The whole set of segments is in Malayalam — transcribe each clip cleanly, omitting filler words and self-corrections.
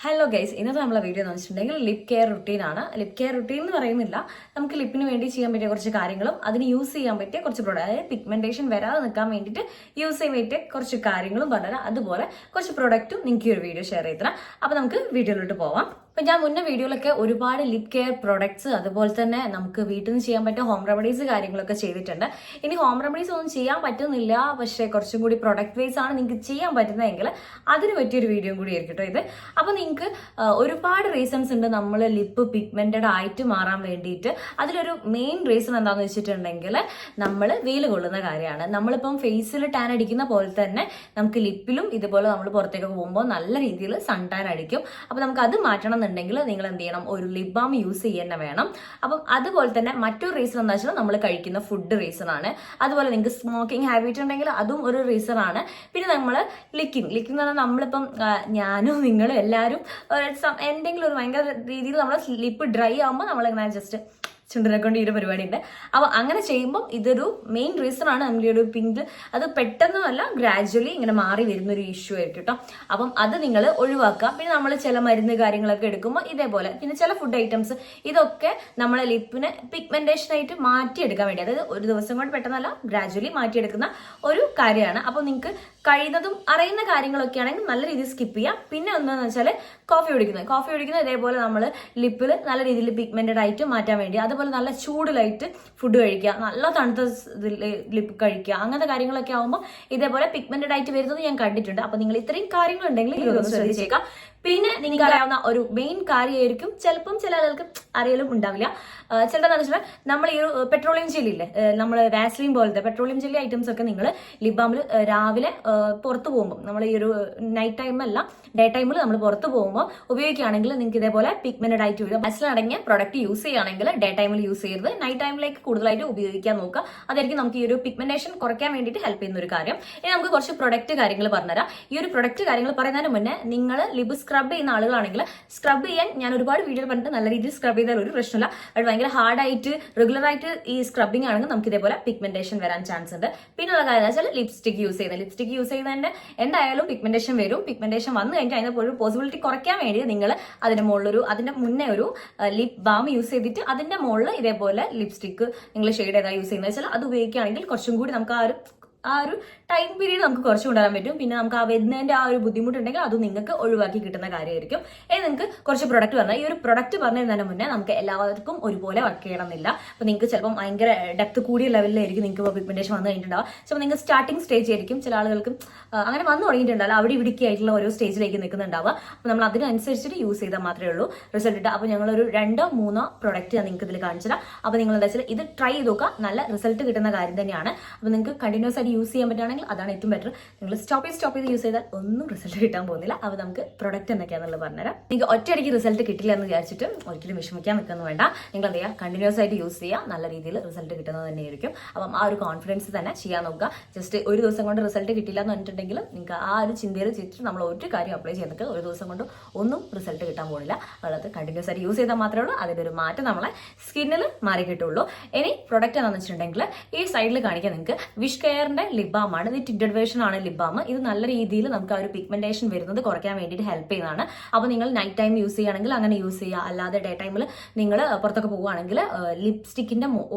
ഹലോ ഗൈസ്, ഇന്നത്തെ നമ്മളെ വീഡിയോ എന്ന് വെച്ചിട്ടുണ്ടെങ്കിൽ ലിപ് കെയർ റുട്ടീൻ ആണ്. ലിപ് കെയർ റുട്ടീൻ എന്ന് പറയുന്നില്ല, നമുക്ക് ലിപ്പിന് വേണ്ടി ചെയ്യാൻ പറ്റിയ കുറച്ച് കാര്യങ്ങളും അതിന് യൂസ് ചെയ്യാൻ പറ്റിയ കുറച്ച് പ്രോഡക്റ്റ്, അതായത് പിഗ്മെന്റേഷൻ വരാതെ നിൽക്കാൻ വേണ്ടിയിട്ട് യൂസ് ചെയ്യാൻ പറ്റിയ കുറച്ച് കാര്യങ്ങളും പറഞ്ഞുതരാം. അതുപോലെ കുറച്ച് പ്രോഡക്റ്റും നിങ്ങൾക്ക് ഈ ഒരു വീഡിയോ ഷെയർ ചെയ്ത് തരാം. അപ്പോൾ നമുക്ക് വീഡിയോയിലോട്ട് പോവാം. അപ്പം ഞാൻ മുന്നേ വീഡിയോയിലൊക്കെ ഒരുപാട് ലിപ് കെയർ പ്രോഡക്ട്സ് അതുപോലെ തന്നെ നമുക്ക് വീട്ടിൽ നിന്ന് ചെയ്യാൻ പറ്റിയ ഹോം റെമഡീസ് കാര്യങ്ങളൊക്കെ ചെയ്തിട്ടുണ്ട്. ഇനി ഹോം റെമഡീസ് ഒന്നും ചെയ്യാൻ പറ്റുന്നില്ല, പക്ഷേ കുറച്ചും കൂടി പ്രൊഡക്റ്റ് വൈസ് ആണ് നിങ്ങൾക്ക് ചെയ്യാൻ പറ്റുന്നതെങ്കിൽ അതിന് പറ്റിയൊരു വീഡിയോ കൂടി ആയിരിക്കും കേട്ടോ ഇത്. അപ്പോൾ നിങ്ങൾക്ക് ഒരുപാട് റീസൺസ് ഉണ്ട് നമ്മൾ ലിപ്പ് പിഗ്മെന്റഡ് ആയിട്ട് മാറാൻ വേണ്ടിയിട്ട്. അതിലൊരു മെയിൻ റീസൺ എന്താണെന്ന് വെച്ചിട്ടുണ്ടെങ്കിൽ നമ്മൾ വെയിൽ കൊള്ളുന്ന കാര്യമാണ്. നമ്മളിപ്പം ഫേസിൽ ടാൻ അടിക്കുന്ന പോലെ തന്നെ നമുക്ക് ലിപ്പിലും ഇതുപോലെ നമ്മൾ പുറത്തേക്ക് പോകുമ്പോൾ നല്ല രീതിയിൽ സൺ ടാൻ അടിക്കും. അപ്പോൾ നമുക്ക് അത് മാറ്റണം എന്നുണ്ടെങ്കിൽ നിങ്ങൾ എന്ത് ചെയ്യണം, ഒരു ലിപ് ബാം യൂസ് ചെയ്യുന്ന വേണം. അപ്പം അതുപോലെ തന്നെ മറ്റൊരു റീസൺ എന്താ വെച്ചാൽ നമ്മൾ കഴിക്കുന്ന ഫുഡ് റീസൺ ആണ്. അതുപോലെ നിങ്ങൾക്ക് സ്മോക്കിംഗ് ഹാബിറ്റ് ഉണ്ടെങ്കിൽ അതും ഒരു റീസൺ ആണ്. പിന്നെ നമ്മൾ ലിക്കിങ് എന്ന് പറഞ്ഞാൽ നമ്മളിപ്പം ഞാനും നിങ്ങളും എല്ലാവരും എന്തെങ്കിലും ഒരു ഭയങ്കര രീതിയിൽ നമ്മുടെ ലിപ്പ് ഡ്രൈ ആകുമ്പോൾ നമ്മളിങ്ങനെ ജസ്റ്റ് ചുണ്ടിനെ കൊണ്ട് ഈ ഒരു പരിപാടി ഉണ്ട്. അപ്പോൾ അങ്ങനെ ചെയ്യുമ്പോൾ ഇതൊരു മെയിൻ റീസൺ ആണ്. നമ്മുടെ ഒരു പിങ്ക് അത് പെട്ടെന്നല്ല ഗ്രാജുവലി ഇങ്ങനെ മാറി വരുന്ന ഒരു ഇഷ്യൂ ആയിരിക്കും കേട്ടോ. അപ്പം അത് നിങ്ങൾ ഒഴിവാക്കുക. പിന്നെ നമ്മൾ ചില മരുന്ന് കാര്യങ്ങളൊക്കെ എടുക്കുമ്പോൾ ഇതേപോലെ പിന്നെ ചില ഫുഡ് ഐറ്റംസ് ഇതൊക്കെ നമ്മളെ ലിപ്പിനെ പിഗ്മെന്റേഷൻ ആയിട്ട് മാറ്റിയെടുക്കാൻ വേണ്ടി, അതായത് ഒരു ദിവസം കൊണ്ട് പെട്ടെന്നല്ല ഗ്രാജുവലി മാറ്റിയെടുക്കുന്ന ഒരു കാര്യമാണ്. അപ്പോൾ നിങ്ങൾക്ക് കഴിയുന്നതും അറിയുന്ന കാര്യങ്ങളൊക്കെ ആണെങ്കിൽ നല്ല രീതിയിൽ സ്കിപ്പ് ചെയ്യാം. പിന്നെ എന്താണെന്ന് വെച്ചാൽ കോഫി കുടിക്കുന്നത് ഇതേപോലെ നമ്മൾ ലിപ്പിൽ നല്ല രീതിയിൽ പിഗ്മെന്റഡ് ആയിട്ട് മാറ്റാൻ വേണ്ടി, അതുപോലെ നല്ല ചൂടിലായിട്ട് ഫുഡ് കഴിക്കുക, നല്ല തണുത്ത ലിപ്പ് കഴിക്കുക, അങ്ങനത്തെ കാര്യങ്ങളൊക്കെ ആകുമ്പോൾ ഇതേപോലെ പിഗ്മെന്റഡ് ആയിട്ട് വരുന്നത് ഞാൻ കണ്ടിട്ടുണ്ട്. അപ്പൊ നിങ്ങൾ ഇത്രയും കാര്യങ്ങളുണ്ടെങ്കിൽ ഇതൊന്ന് ശ്രദ്ധിച്ചേക്കാം. പിന്നെ നിങ്ങൾക്ക് അറിയാവുന്ന ഒരു മെയിൻ കാര്യമായിരിക്കും, ചിലപ്പം ചില ആളുകൾക്ക് അറിയലും ഉണ്ടാവില്ല. ചിലതെന്ന് വെച്ചാൽ നമ്മൾ ഈ ഒരു പെട്രോളിയം ജെല്ലി ഇല്ലേ, നമ്മൾ വാസ്ലിൻ പോലത്തെ പെട്രോളിയം ജെല്ലി ഐറ്റംസ് ഒക്കെ നിങ്ങൾ ലിപ് ബാമിൽ രാവിലെ പുറത്ത് പോകുമ്പോൾ, നമ്മൾ ഈ ഒരു നൈറ്റ് ടൈം അല്ല ഡേ ടൈമിൽ നമ്മൾ പുറത്ത് പോകുമ്പോൾ ഉപയോഗിക്കുകയാണെങ്കിൽ നിങ്ങൾക്ക് ഇതേപോലെ പിഗ്മെന്റഡ് ആയിട്ട് വരും. വാസ്ലിൻ പ്രൊഡക്റ്റ് യൂസ് ചെയ്യുകയാണെങ്കിൽ ഡേ ടൈമിൽ യൂസ് ചെയ്യരുത്, നൈറ്റ് ടൈമിലേക്ക് കൂടുതലായിട്ട് ഉപയോഗിക്കാൻ നോക്കുക. അതായിരിക്കും നമുക്ക് ഈ ഒരു പിഗ്മെന്റേഷൻ കുറയ്ക്കാൻ വേണ്ടിയിട്ട് ഹെൽപ്പ് ചെയ്യുന്ന ഒരു കാര്യം. ഇനി നമുക്ക് കുറച്ച് പ്രൊഡക്റ്റ് കാര്യങ്ങൾ പറഞ്ഞുതരാം. ഈ ഒരു പ്രൊഡക്റ്റ് കാര്യങ്ങൾ പറയുന്നതിന് മുന്നേ നിങ്ങൾ ലിപ് സ്ക്രബ് ചെയ്യുന്ന ആളുകളാണെങ്കിൽ സ്ക്രബ് ചെയ്യാൻ ഞാൻ ഒരുപാട് വീഡിയോ പറഞ്ഞിട്ട് നല്ല രീതിയിൽ സ്ക്രബ് ചെയ്താൽ ഒരു പ്രശ്നമില്ല. അത് ഭയങ്കര ഹാർഡായിട്ട് റെഗുലർ ആയിട്ട് ഈ സ്ക്രബിംഗ് ആണെങ്കിൽ നമുക്ക് ഇതേപോലെ പിഗ്മെന്റേഷൻ വരാൻ ചാൻസ് ഉണ്ട്. പിന്നെ ഉള്ള കാര്യം വെച്ചാൽ ലിപ്സ്റ്റിക് യൂസ് ചെയ്യുന്നതിന്റെ എന്തായാലും പിഗ്മെന്റേഷൻ വരും. പിഗ്മെന്റേഷൻ വന്നു കഴിഞ്ഞാൽ അതിന്റെ ഒരു പോസിബിലിറ്റി കുറയ്ക്കാൻ വേണ്ടി നിങ്ങൾ അതിന്റെ മുന്നേ ഒരു ലിപ് ബാം യൂസ് ചെയ്തിട്ട് അതിന്റെ മുകളിൽ ഇതേപോലെ ലിപ്സ്റ്റിക് നിങ്ങൾ ഷെയ്ഡ് ഏതാ യൂസ് ചെയ്യുന്നത് വെച്ചാൽ അത് ഉപയോഗിക്കുകയാണെങ്കിൽ കുറച്ചും കൂടി നമുക്ക് ആ ഒരു ടൈം പീരീഡ് നമുക്ക് കുറച്ച് കൊണ്ടുവരാൻ പറ്റും. പിന്നെ നമുക്ക് ആ വരുന്നതിന്റെ ആ ഒരു ബുദ്ധിമുട്ടുണ്ടെങ്കിൽ അത് നിങ്ങൾക്ക് ഒഴിവാക്കി കിട്ടുന്ന കാര്യമായിരിക്കും. നിങ്ങൾക്ക് കുറച്ച് പ്രൊഡക്റ്റ് പറഞ്ഞാൽ ഈ ഒരു പ്രൊഡക്റ്റ് പറഞ്ഞതിന് മുന്നേ നമുക്ക് എല്ലാവർക്കും ഒരുപോലെ വർക്ക് ചെയ്യണമെന്നില്ല. അപ്പോൾ നിങ്ങൾക്ക് ചിലപ്പോൾ ഭയങ്കര ഡെപ്ത് കൂടിയ ലെവലിലായിരിക്കും നിങ്ങൾക്ക് പിഗ്മെന്റേഷൻ വന്നു കഴിഞ്ഞിട്ടുണ്ടാവും. ചിലപ്പോൾ നിങ്ങൾ സ്റ്റാർട്ടിംഗ് സ്റ്റേജ് ആയിരിക്കും, ചില ആളുകൾക്ക് അങ്ങനെ വന്നു തുടങ്ങിയിട്ടുണ്ടാവില്ല, അവിടെ ഇവിടേക്ക് ആയിട്ടുള്ള ഓരോ സ്റ്റേജിലേക്ക് നിൽക്കുന്നുണ്ടാവുക. അപ്പോൾ നമ്മൾ അതിനനുസരിച്ചിട്ട് യൂസ് ചെയ്താൽ മാത്രമേ ഉള്ളൂ റിസൾട്ട് കിട്ടുക. അപ്പോൾ ഞങ്ങളൊരു 2-3 പ്രൊഡക്റ്റ് ഞാൻ നിങ്ങൾക്ക് ഇതിൽ കാണിച്ചു തരാം. അപ്പോൾ നിങ്ങൾ എന്താ വെച്ചാൽ ഇത് ട്രൈ ചെയ്ത് നോക്കുക, നല്ല റിസൾട്ട് കിട്ടുന്ന കാര്യം തന്നെയാണ്. അപ്പോൾ നിങ്ങൾക്ക് കണ്ടിന്യൂസ് ആയിട്ട് യൂസ് ചെയ്യാൻ പറ്റുകയാണെങ്കിൽ അതാണ് ഏറ്റവും ബെറ്റർ. നിങ്ങൾ സ്റ്റോപ്പ് ചെയ്ത് യൂസ് ചെയ്താൽ ഒന്നും റിസൾട്ട് കിട്ടാൻ പോകുന്നില്ല. അപ്പോൾ നമുക്ക് പ്രൊഡക്റ്റ് എന്തൊക്കെയാണെന്നുള്ളത് പറഞ്ഞുതരാം. നിങ്ങൾക്ക് ഒറ്റയടിക്ക് റിസൾട്ട് കിട്ടില്ല എന്ന് വിചാരിച്ചിട്ട് ഒരിക്കലും വിഷമിക്കാൻ നിൽക്കുന്നു വേണ്ട. നിങ്ങൾ എന്ത് ചെയ്യുക, കണ്ടിന്യൂസ് ആയിട്ട് യൂസ് ചെയ്യുക, നല്ല രീതിയിൽ റിസൾട്ട് കിട്ടുന്നത് തന്നെയായിരിക്കും. അപ്പം ആ ഒരു കോൺഫിഡൻസ് തന്നെ ചെയ്യാൻ നോക്കുക. ജസ്റ്റ് ഒരു ദിവസം കൊണ്ട് റിസൾട്ട് കിട്ടില്ല എന്ന് പറഞ്ഞിട്ടുണ്ടെങ്കിൽ നിങ്ങൾക്ക് ആ ഒരു ചിന്തയിൽ ചെയ്തിട്ട് നമ്മൾ ഒരു കാര്യം അപ്ലൈ ചെയ്തിട്ട് ഒരു ദിവസം കൊണ്ട് ഒന്നും റിസൾട്ട് കിട്ടാൻ പോകുന്നില്ല. അതായത് കണ്ടിന്യൂസ് ആയിട്ട് യൂസ് ചെയ്താൽ മാത്രമേ ഉള്ളൂ അതിൻ്റെ ഒരു മാറ്റം നമ്മളെ സ്കിന്നിൽ മാറി കിട്ടുള്ളൂ. ഇനി പ്രൊഡക്റ്റ് എന്താണെന്ന് വെച്ചിട്ടുണ്ടെങ്കിൽ ഈ സൈഡിൽ കാണിക്കാൻ നിങ്ങൾക്ക് വിഷ് കെയറിന്റെ ലിപ് ബാം ആണ്. ഇത് ടിൻറ്റഡ് വേർഷൻ ആണ് ലിപ് ബാം. ഇത് നല്ല രീതിയിൽ നമുക്ക് ആ ഒരു പിഗ്മെന്റേഷൻ വരുന്നത് കുറയ്ക്കാൻ വേണ്ടിയിട്ട് ഹെൽപ്പ് ചെയ്യുന്നതാണ്. അപ്പോൾ നിങ്ങൾ നൈറ്റ് ടൈം യൂസ് ചെയ്യുകയാണെങ്കിൽ അങ്ങനെ യൂസ് ചെയ്യുക, അല്ലാതെ ഡേ ടൈമിൽ നിങ്ങൾ പുറത്തൊക്കെ പോവുകയാണെങ്കിൽ ലിപ്സ്റ്റിക്കിന്റെ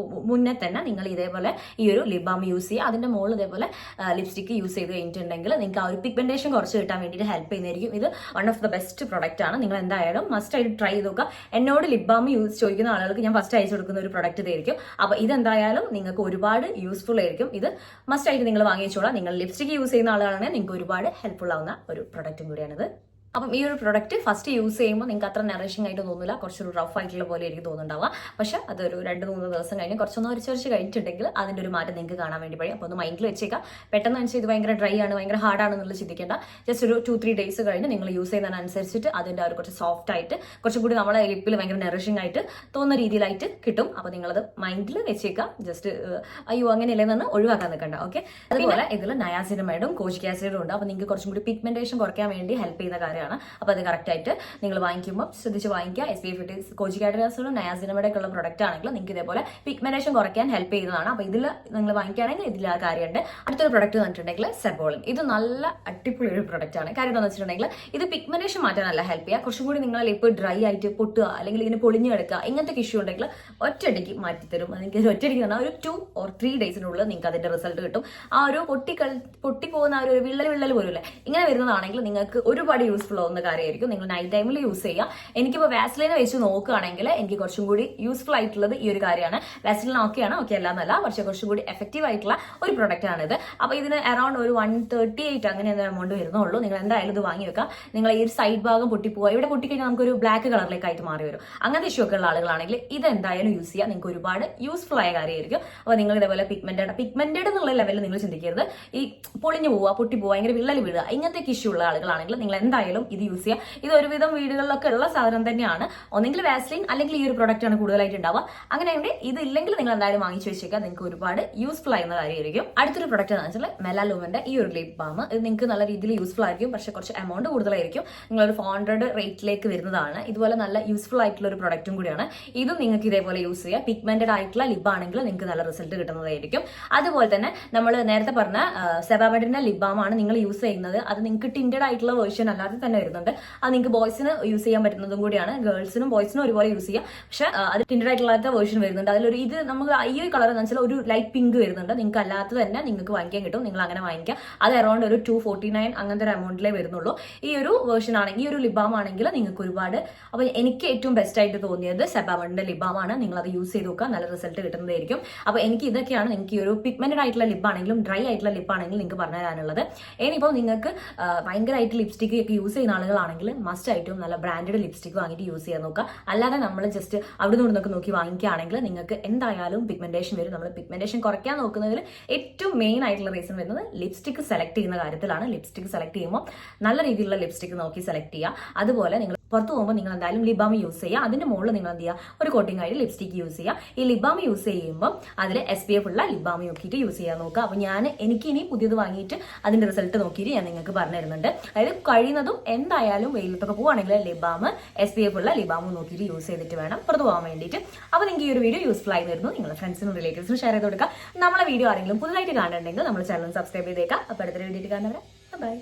മുന്നേ തന്നെ നിങ്ങൾ ഇതേപോലെ ഈ ഒരു ലിപ് ബാം യൂസ് ചെയ്യുക. അതിന്റെ മുകളിൽ ഇതേപോലെ ലിപ്സ്റ്റിക്ക് യൂസ് ചെയ്ത് കഴിഞ്ഞിട്ടുണ്ടെങ്കിൽ നിങ്ങൾക്ക് ആ ഒരു പിഗ്മെന്റേഷൻ കുറച്ച് കിട്ടാൻ വേണ്ടിയിട്ട് ഹെൽപ്പ് ചെയ്യുന്നതായിരിക്കും. ഇത് one of the best product ആണ്. നിങ്ങൾ എന്തായാലും മസ്റ്റ് ആയിട്ട് ട്രൈ ചെയ്ത് നോക്കുക. എന്നോട് ലിപ് ബാം യൂസ് ചോദിക്കുന്ന ആളുകൾക്ക് ഞാൻ ഫസ്റ്റ് അയച്ചു കൊടുക്കുന്ന ഒരു പ്രൊഡക്റ്റ് ഇതായിരിക്കും. അപ്പോൾ ഇതെന്തായാലും നിങ്ങൾക്ക് ഒരുപാട് യൂസ്ഫുൾ ആയിരിക്കും. ഇത് മസ്റ്റ് ആയിട്ട് നിങ്ങൾ വാങ്ങിച്ചോളാം. നിങ്ങൾ ലിപ്സ്റ്റിക് യൂസ് ചെയ്യുന്ന ആളുകളാണെങ്കിൽ നിങ്ങൾക്ക് ഒരുപാട് ഹെൽപ്ഫുൾ ആവുന്ന ഒരു പ്രൊഡക്റ്റും കൂടിയാണിത്. അപ്പം ഈ ഒരു പ്രൊഡക്റ്റ് ഫസ്റ്റ് യൂസ് ചെയ്യുമ്പോൾ നിങ്ങൾക്ക് അത്ര നറിഷിംഗ് ആയിട്ട് തോന്നില്ല, കുറച്ചൊരു റഫ് ആയിട്ടുള്ള പോലെ എനിക്ക് തോന്നുന്നുണ്ടാവുക. പക്ഷേ അതൊരു 2-3 ദിവസം കഴിഞ്ഞ് കുറച്ചൊന്ന് ഉരച്ച് കഴിഞ്ഞിട്ടുണ്ടെങ്കിൽ അതിൻ്റെ ഒരു മാറ്റം നിങ്ങൾക്ക് കാണാൻ വേണ്ടി കഴിയും. അപ്പോൾ ഒന്ന് മൈൻഡിൽ വെച്ചേക്കാം. പെട്ടെന്ന് വെച്ചാൽ ഇത് ഭയങ്കര ഡ്രൈ ആണ്, ഭയങ്കര ഹാർഡാണെന്നുള്ള ചിന്തിക്കേണ്ട. ജസ്റ്റ് ഒരു 2-3 ഡേയ്സ് കഴിഞ്ഞ് നിങ്ങൾ യൂസ് ചെയ്യുന്നതിനനുസരിച്ചിട്ട് അതിൻ്റെ ഒരു കുറച്ച് സോഫ്റ്റ് ആയിട്ട് കുറച്ചും കൂടി നമ്മളെ ലിപ്പിൽ ഭയങ്കര നറിഷിംഗ് ആയിട്ട് തോന്നുന്ന രീതിയിലായിട്ട് കിട്ടും. അപ്പോൾ നിങ്ങളത് മൈൻഡിൽ വെച്ചേക്കാം. ജസ്റ്റ് അയ്യോ അങ്ങനെയല്ലെന്ന് ഒഴിവാക്കാൻ നിൽക്കണ്ട. ഓക്കെ, അതുപോലെ ഇതിൽ നയാസിനമൈഡും കോജിക് ആസിഡും ഉണ്ട്. അപ്പോൾ നിങ്ങൾക്ക് കുറച്ചും കൂടി പിഗ്മെന്റേഷൻ കുറയ്ക്കാൻ വേണ്ടി ഹെൽപ്പ് ചെയ്യുന്ന കാര്യമാണ്. കാര്യമാണ്. അപ്പോൾ അത് കറക്റ്റായിട്ട് നിങ്ങൾ വാങ്ങിക്കുമ്പോൾ ശ്രദ്ധിച്ച് വാങ്ങിക്കുക. SPF കോജിക്കായുടെ നയാസിനമയുടെ ഒക്കെ ഉള്ള പ്രൊഡക്റ്റ് ആണെങ്കിൽ നിങ്ങൾക്ക് ഇതേപോലെ പിഗ്മെന്റേഷൻ കുറയ്ക്കാൻ ഹെൽപ്പ് ചെയ്യുന്നതാണ്. അപ്പോൾ ഇതിൽ നിങ്ങൾ വാങ്ങിക്കുകയാണെങ്കിൽ ഇതിൽ ആ കാര്യമുണ്ട്. അടുത്തൊരു പ്രൊഡക്റ്റ് വന്നിട്ടുണ്ടെങ്കിൽ സെബോളിൻ. ഇത് നല്ല അടിപൊളി ഒരു പ്രൊഡക്റ്റ് ആണ്. കാര്യം എന്താണെന്ന് വെച്ചിട്ടുണ്ടെങ്കിൽ ഇത് പിഗ്മെന്റേഷൻ മാറ്റാനല്ല ഹെൽപ്പ് ചെയ്യുക, കുറച്ചും കൂടി നിങ്ങളെ ലിപ്പ് ഡ്രൈ ആയിട്ട് പൊട്ടുക അല്ലെങ്കിൽ ഇങ്ങനെ പൊളിഞ്ഞു കിടക്കുക ഇങ്ങനത്തെ ഇഷ്യൂ ഉണ്ടെങ്കിൽ ഒറ്റയടിക്ക് മാറ്റിത്തരും. നിങ്ങൾക്ക് ഒറ്റയടിക്ക് തന്നെ ഒരു 2 or 3 ഡേയ്സിനുള്ളിൽ നിങ്ങൾക്ക് അതിന്റെ റിസൾട്ട് കിട്ടും. ആ ഒരു പൊട്ടിപ്പോകുന്ന ആ ഒരു വിള്ളൽ പോലും ഇങ്ങനെ വരുന്നതാണെങ്കിൽ നിങ്ങൾക്ക് ഒരുപാട് യൂസ്ഫുൾ ആവുന്ന കാര്യമായിരിക്കും. നിങ്ങൾ നൈറ്റ് ടൈമിൽ യൂസ് ചെയ്യുക. എനിക്കിപ്പോൾ വാസ്ലിനെ വെച്ച് നോക്കുകയാണെങ്കിൽ എനിക്ക് കുറച്ചും കൂടി യൂസ്ഫുൾ ആയിട്ടുള്ളത് ഈ ഒരു കാര്യമാണ്. വാസ്ലിൻ ഓക്കെയാണ്, ഓക്കെ അല്ല എന്നല്ല, പക്ഷേ കുറച്ചും കൂടി എഫക്റ്റീവ് ആയിട്ടുള്ള ഒരു പ്രൊഡക്റ്റ് ആണിത്. അപ്പോൾ ഇതിന് അറൌണ്ട് ഒരു 138 അങ്ങനെ എമൗണ്ട് വരുന്നുള്ളൂ. നിങ്ങൾ എന്തായാലും ഇത് വാങ്ങി വെക്കാം. നിങ്ങൾ ഈ ഒരു സൈഡ് ഭാഗം പൊട്ടിപ്പോവുക, ഇവിടെ പൊട്ടിക്കഴിഞ്ഞാൽ നമുക്കൊരു ബ്ലാക്ക് കളറിലേക്കായിട്ട് മാറി വരും. അങ്ങനത്തെ ഇഷ്യൂ ഒക്കെ ഉള്ള ആളുകളാണെങ്കിൽ ഇത് എന്തായാലും യൂസ് ചെയ്യുക. നിങ്ങൾക്ക് ഒരുപാട് യൂസ്ഫുൾ ആയ കാര്യമായിരിക്കും. അപ്പോൾ നിങ്ങൾ ഇതേപോലെ പിഗ്മെന്റഡ് എന്നുള്ള ലെവലിൽ നിങ്ങൾ ചിന്തിക്കരുത്. ഈ പൊളിഞ്ഞു പോവുക, പൊട്ടിപ്പോവുക, ഭയങ്കര വിള്ളൽ വീഴുക ഇങ്ങനത്തെ ഇഷ്യൂ ഉള്ള ആളുകളാണെങ്കിൽ നിങ്ങൾ എന്തായാലും ഇത് യൂസ് ചെയ്യുക. ഇത് ഒരുവിധം വീടുകളിലൊക്കെ ഉള്ള സാധനം തന്നെയാണ്. ഒന്നെങ്കിൽ വാസ്ലിൻ അല്ലെങ്കിൽ ഈ ഒരു പ്രൊഡക്റ്റ് ആണ് കൂടുതലായിട്ട് ഉണ്ടാവുക. അങ്ങനെയാണെങ്കിൽ ഇത് ഇല്ലെങ്കിൽ നിങ്ങൾ എന്തായാലും വാങ്ങിച്ചു വെച്ചേക്കുക. നിങ്ങൾക്ക് ഒരുപാട് യൂസ്ഫുൾ ആയിരുന്ന കാര്യമായിരിക്കും. അടുത്തൊരു പ്രൊഡക്റ്റ് എന്ന് വെച്ചാൽ മെലാലൂമിന്റെ ഈ ഒരു ലിപ് ബാം. ഇത് നിങ്ങൾക്ക് നല്ല രീതിയിൽ യൂസ്ഫുൾ ആയിരിക്കും, പക്ഷെ കുറച്ച് എമൗണ്ട് കൂടുതലായിരിക്കും. നിങ്ങളൊരു 400 റേറ്റിലേക്ക് വരുന്നതാണ്. ഇതുപോലെ നല്ല യൂസ്ഫുൾ ആയിട്ടുള്ള ഒരു പ്രൊഡക്റ്റും കൂടിയാണ്. ഇതും നിങ്ങൾക്ക് ഇതേപോലെ യൂസ് ചെയ്യാം. പിഗ്മെന്റഡ് ആയിട്ടുള്ള ലിബ് ആണെങ്കിൽ നിങ്ങൾക്ക് നല്ല റിസൾട്ട് കിട്ടുന്നതായിരിക്കും. അതുപോലെ തന്നെ നമ്മൾ നേരത്തെ പറഞ്ഞ സെബാമെഡിന്റെ ലിപ് ബാം ആണ് നിങ്ങൾ യൂസ് ചെയ്യുന്നത്. അത് നിങ്ങൾക്ക് ടിൻറ്റഡ് ആയിട്ടുള്ള വേർഷൻ അല്ലാതെ തന്നെ വരുന്നുണ്ട്. അത് നിങ്ങൾക്ക് ബോയ്സിന് യൂസ് ചെയ്യാൻ പറ്റുന്നതും കൂടിയാണ്. ഗേൾസിനും ബോയ്സിനും ഒരുപോലെ യൂസ് ചെയ്യാം. പക്ഷെ അത് ടിൻറ്റഡ് ആയിട്ടുള്ള വേർഷൻ വരുന്നുണ്ട്. അതിലൊരു ഇത് നമുക്ക് ഈ ഒരു കളർ എന്ന് വെച്ചാൽ ഒരു ലൈറ്റ് പിങ്ക് വരുന്നുണ്ട്. നിങ്ങൾക്ക് അല്ലാത്തത് തന്നെ നിങ്ങൾക്ക് വാങ്ങിക്കാൻ കിട്ടും. നിങ്ങൾ അങ്ങനെ വാങ്ങിക്കാം. അത് അറൌണ്ട് ഒരു 249 അങ്ങനത്തെ ഒരു എമൗണ്ടിലേ വരുന്നുള്ളൂ. ഈ ഒരു വേർഷൻ ആണെങ്കിൽ ഈ ഒരു ലിബാം ആണെങ്കിൽ നിങ്ങൾക്ക് ഒരുപാട്. അപ്പോൾ എനിക്ക് ഏറ്റവും ബെസ്റ്റ് ആയിട്ട് തോന്നിയത് സെബാമെഡിന്റെ ലിബാം ആണ്. നിങ്ങൾ അത് യൂസ് ചെയ്ത് നോക്കുക, നല്ല റിസൾട്ട് കിട്ടുന്നതായിരിക്കും. അപ്പോൾ എനിക്ക് ഇതൊക്കെയാണ് എനിക്ക് ഒരു പിഗ്മെന്റഡ് ആയിട്ടുള്ള ലിപ്പ് ആണെങ്കിലും ഡ്രൈ ആയിട്ടുള്ള ലിപ്പ് ആണെങ്കിലും നിങ്ങൾക്ക് പറഞ്ഞു തരാനുള്ളത്. ഇനിയിപ്പോൾ നിങ്ങൾക്ക് ഭയങ്കരമായിട്ട് ലിപ്സ്റ്റിക് ഒക്കെ യൂസ് ചെയ്യുന്ന ആളുകളാണെങ്കിൽ മസ്റ്റ് ആയിട്ടും നല്ല ബ്രാൻഡഡ് ലിപ്സ്റ്റിക് വാങ്ങിയിട്ട് യൂസ് ചെയ്യാൻ നോക്കുക. അല്ലാതെ നമ്മൾ ജസ്റ്റ് അവിടെ നിന്നൊക്കെ നോക്കി വാങ്ങിക്കുകയാണെങ്കിൽ നിങ്ങൾക്ക് എന്തായാലും പിഗ്മെന്റേഷൻ വരും. നമ്മൾ പിഗ്മെന്റേഷൻ കുറയ്ക്കാൻ നോക്കുന്നതിൽ ഏറ്റവും മെയിൻ ആയിട്ടുള്ള റീസൺ വരുന്നത് ലിപ്സ്റ്റിക് സെലക്ട് ചെയ്യുന്ന കാര്യത്തിലാണ്. ലിപ്സ്റ്റിക് സെലക്ട് ചെയ്യുമ്പോൾ നല്ല രീതിയിലുള്ള ലിപ്സ്റ്റിക് നോക്കി സെലക്ട് ചെയ്യുക. അതുപോലെ നിങ്ങൾ പുറത്ത് പോകുമ്പോൾ നിങ്ങൾ എന്തായാലും ലിബാം യൂസ് ചെയ്യുക. അതിന്റെ മുകളിൽ നിങ്ങൾ എന്ത് ചെയ്യുക, ഒരു കോട്ടിംഗ് ആയിട്ട് ലിപ്സ്റ്റിക് യൂസ് ചെയ്യുക. ഈ ലിബാം യൂസ് ചെയ്യുമ്പോൾ അതിൽ SPF ഉള്ള ലിബാം നോക്കിയിട്ട് യൂസ് ചെയ്യാൻ നോക്കുക. അപ്പോൾ എനിക്ക് ഇനി പുതിയത് വാങ്ങിയിട്ട് അതിന്റെ റിസൾട്ട് നോക്കിയിട്ട് ഞാൻ നിങ്ങൾക്ക് പറഞ്ഞു തരുന്നുണ്ട്. അതായത് കഴിയുന്നതും എന്തായാലും വെയിലത്തൊക്കെ പോവുകയാണെങ്കിൽ ലിബാം SPF ഉള്ള ലിബാം നോക്കിയിട്ട് യൂസ് ചെയ്തിട്ട് വേണം പുറത്ത് പോകാൻ വേണ്ടിയിട്ട്. അപ്പോൾ നിങ്ങൾക്ക് ഈ ഒരു വീഡിയോ യൂസ്ഫുൾ ആയി വരുന്നു. നിങ്ങളുടെ ഫ്രണ്ട്സിനും റിലേറ്റീവ്സിനും ഷെയർ ചെയ്ത് കൊടുക്കുക. നമ്മളെ വീഡിയോ ആരെങ്കിലും പുതുതായിട്ട് കാണുന്നുണ്ടെങ്കിൽ നമ്മൾ ചാനൽ സബ്സ്ക്രൈബ് ചെയ്തേക്കാം. അപ്പോൾ അടുത്തൊരു വീഡിയോ കാണുന്നവരെ ബൈ.